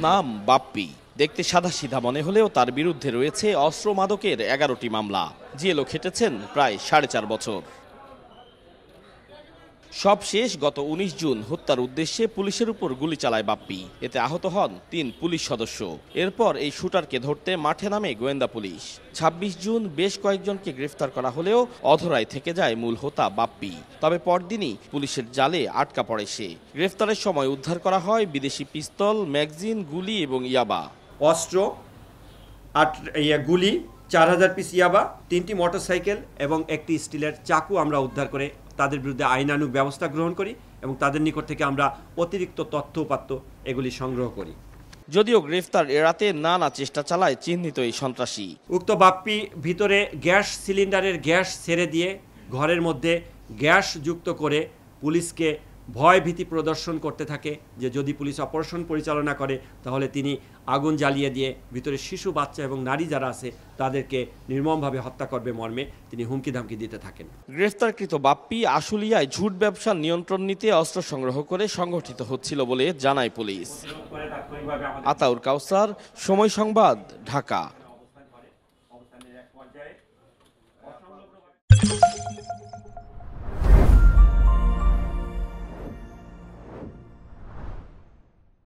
নাম বাপ্পি। দেখতে সাদাসিধা মনে হলেও তার বিরুদ্ধে রয়েছে অস্ত্র মাদকের 11টি মামলা। জেলও খেটেছেন প্রায় 4.5 বছর। সব শেষ গত 19 জুন হত্যার উদ্দেশ্যে পুলিশের উপর গুলি চালায় বাপ্পি। এতে আহত হন 3 পুলিশ সদস্য। এরপর এই শুটারকে ধরতে মাঠে নামে গোয়েন্দা পুলিশ। 26 জুন বেশ কয়েকজনকে গ্রেফতার করা হলেও অধরায় থেকে যায় মূল হোতা বাপ্পি। তবে পরদিনই পুলিশের জালে আটকা পড়ে সে। গ্রেফতারের সময় উদ্ধার করা হয় বিদেশি পিস্তল, ম্যাগজিন, গুলি এবং ইয়াবা। অস্ত্র, গুলি, 4000 পিস ইয়াবা, 3টি মোটরসাইকেল এবং একটি স্টিলের চাকু আমরা উদ্ধার করে তাদের বিরুদ্ধে আইনানুগ ব্যবস্থা গ্রহণ করি এবং তাদের নিকট থেকে আমরা অতিরিক্ত তথ্য উপাত্ত এগুলি সংগ্রহ করি। যদিও গ্রেফতার এড়াতে নানা চেষ্টা চালায় চিহ্নিত এই সন্ত্রাসী। উক্ত বাপ্পি ভিতরে গ্যাস সিলিন্ডারের গ্যাস ছেড়ে দিয়ে ঘরের মধ্যে গ্যাস যুক্ত করে পুলিশকে ভয় ভীতি প্রদর্শন করতে থাকে যে যদি পুলিশ অপারেশন পরিচালনা করে তাহলে তিনি আগুন জ্বালিয়ে দিয়ে ভিতরে শিশু, বাচ্চা এবং নারী যারা আছে তাদেরকে নির্মমভাবে হত্যা করবে মর্মে তিনি হুমকি ধামকি দিতে থাকেন। গ্রেফতারকৃত বাপ্পি আশুলিয়ায় ঝুট ব্যবসার নিয়ন্ত্রণ নিতে অস্ত্র সংগ্রহ করে সংগঠিত হচ্ছিল বলে জানায় পুলিশ। আতাউর কাউসার, সময় সংবাদ, ঢাকা।